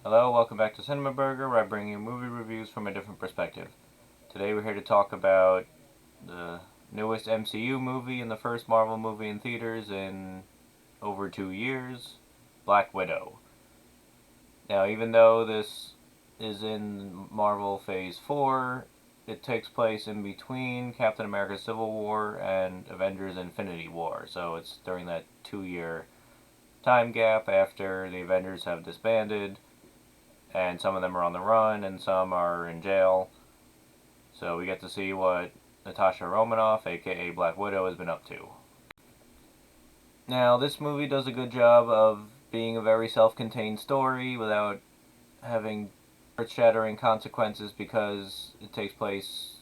Hello, welcome back to CinemBurger, where I bring you movie reviews from a different perspective. Today we're here to talk about the newest MCU movie and the first Marvel movie in theaters in over 2 years, Black Widow. Now, even though this is in Marvel Phase 4, it takes place in between Captain America Civil War and Avengers Infinity War, so it's during that 2 year time gap after the Avengers have disbanded and some of them are on the run, and some are in jail. So we get to see what Natasha Romanoff, aka Black Widow, has been up to. Now, this movie does a good job of being a very self contained story without having earth shattering consequences because it takes place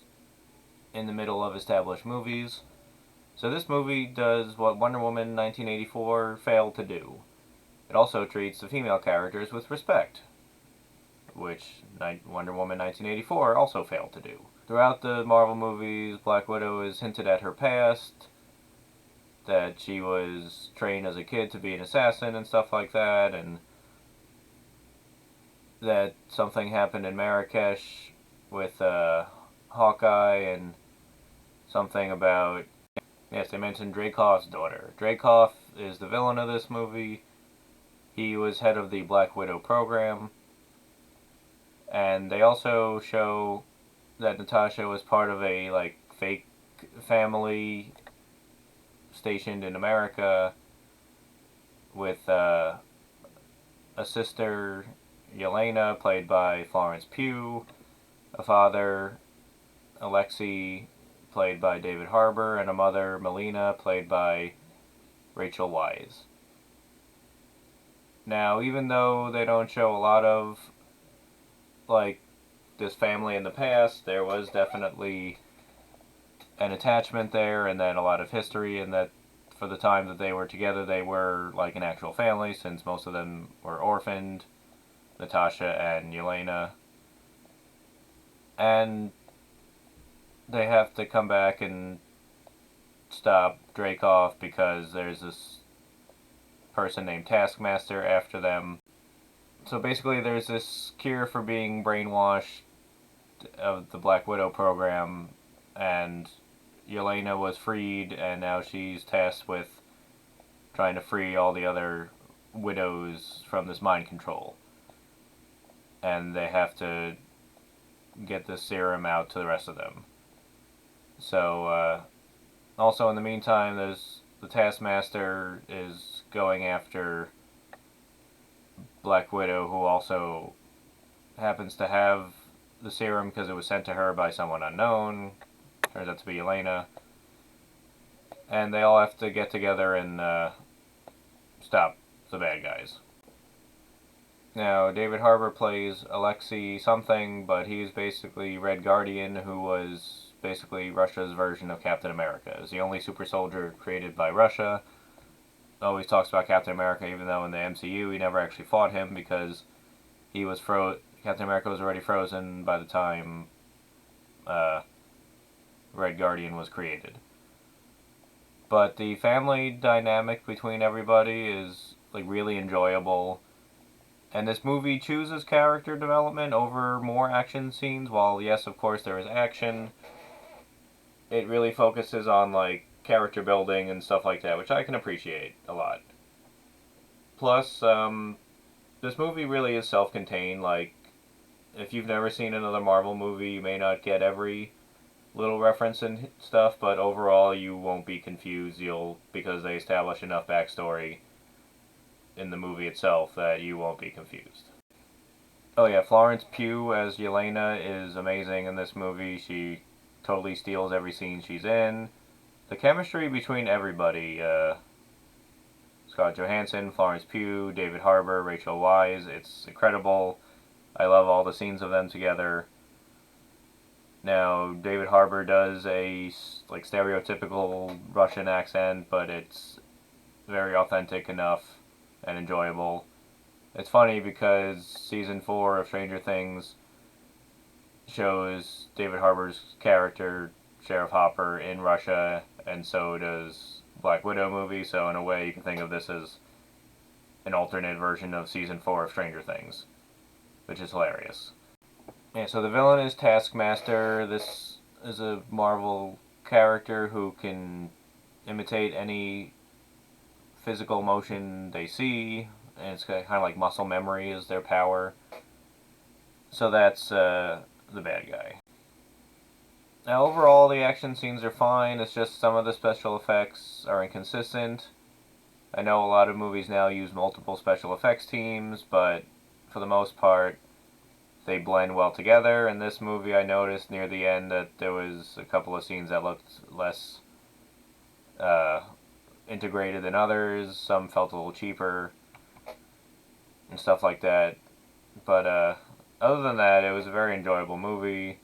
in the middle of established movies. So this movie does what Wonder Woman 1984 failed to do. It also treats the female characters with respect, which Wonder Woman 1984 also failed to do. Throughout the Marvel movies, Black Widow is hinted at her past, that she was trained as a kid to be an assassin and stuff like that, and that something happened in Marrakesh with Hawkeye, and something about, yes, they mentioned Dreykov's daughter. Dreykov is the villain of this movie. He was head of the Black Widow program, and they also show that Natasha was part of a fake family stationed in America with a sister, Yelena, played by Florence Pugh, a father, Alexei, played by David Harbour, and a mother, Melina, played by Rachel Weisz. Now, even though they don't show a lot of this family in the past, there was definitely an attachment there, and then a lot of history, and that for the time that they were together, they were like an actual family, since most of them were orphaned, Natasha and Yelena. And they have to come back and stop Dreykov because there's this person named Taskmaster after them. So basically, there's this cure for being brainwashed of the Black Widow program, and Yelena was freed, and now she's tasked with trying to free all the other widows from this mind control. And they have to get this serum out to the rest of them. So, also in the meantime, there's the Taskmaster is going after Black Widow, who also happens to have the serum because it was sent to her by someone unknown. Turns out to be Yelena. And they all have to get together and stop the bad guys. Now, David Harbour plays Alexei something, but he's basically Red Guardian, who was basically Russia's version of Captain America. He's the only super soldier created by Russia. Always talks about Captain America, even though in the MCU he never actually fought him because he was Captain America was already frozen by the time Red Guardian was created. But the family dynamic between everybody is really enjoyable. And this movie chooses character development over more action scenes. While yes, of course there is action, it really focuses on character building and stuff like that, which I can appreciate a lot. Plus, this movie really is self-contained. If you've never seen another Marvel movie, you may not get every little reference and stuff, but overall you won't be confused. Because they establish enough backstory in the movie itself that you won't be confused. Oh yeah, Florence Pugh as Yelena is amazing in this movie. She totally steals every scene she's in. The chemistry between everybody, Scarlett Johansson, Florence Pugh, David Harbour, Rachel Weisz, it's incredible. I love all the scenes of them together. Now, David Harbour does a stereotypical Russian accent, but it's very authentic enough and enjoyable. It's funny because season 4 of Stranger Things shows David Harbour's character, Sheriff Hopper, in Russia, and so does Black Widow movie, so in a way you can think of this as an alternate version of season 4 of Stranger Things. which is hilarious. Yeah, so the villain is Taskmaster. This is a Marvel character who can imitate any physical motion they see, and it's kind of like muscle memory is their power. So that's the bad guy. Now, overall, the action scenes are fine. It's just some of the special effects are inconsistent. I know a lot of movies now use multiple special effects teams, but for the most part, they blend well together. In this movie, I noticed near the end that there was a couple of scenes that looked less uh, integrated than others. Some felt a little cheaper and stuff like that. But other than that, it was a very enjoyable movie.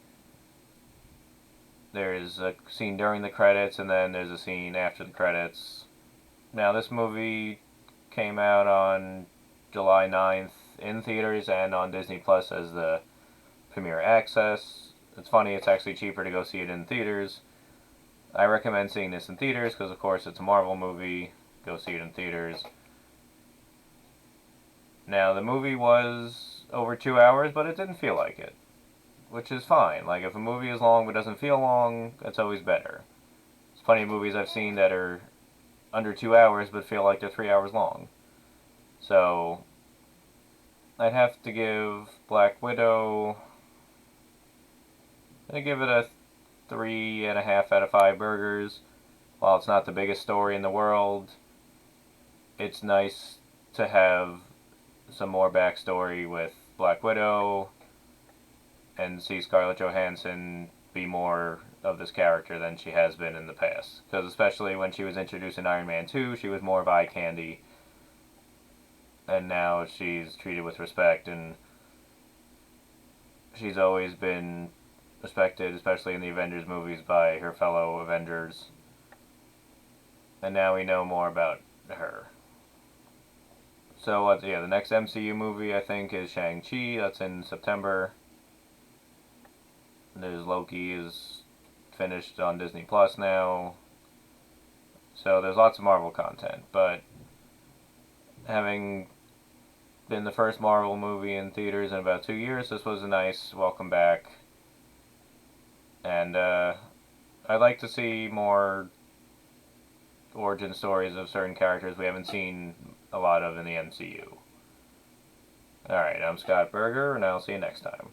There's a scene during the credits, and then there's a scene after the credits. Now, this movie came out on July 9th in theaters and on Disney Plus as the premiere access. It's funny, it's actually cheaper to go see it in theaters. I recommend seeing this in theaters because, of course, it's a Marvel movie. Go see it in theaters. Now, the movie was over 2 hours, but it didn't feel like it, which is fine. Like, if a movie is long but doesn't feel long, that's always better. There's plenty of movies I've seen that are under 2 hours but feel like they're 3 hours long. So, I'd have to give Black Widow... I'm going to give it a 3.5 out of 5 burgers. While it's not the biggest story in the world, it's nice to have some more backstory with Black Widow and see Scarlett Johansson be more of this character than she has been in the past. Because especially when she was introduced in Iron Man 2, she was more of eye candy. And now she's treated with respect, and she's always been respected, especially in the Avengers movies, by her fellow Avengers. And now we know more about her. So, the next MCU movie, I think, is Shang-Chi. That's in September. There's Loki is finished on Disney Plus now. So there's lots of Marvel content. But having been the first Marvel movie in theaters in about 2 years, this was a nice welcome back. And I'd like to see more origin stories of certain characters we haven't seen a lot of in the MCU. Alright, I'm Scott Berger, and I'll see you next time.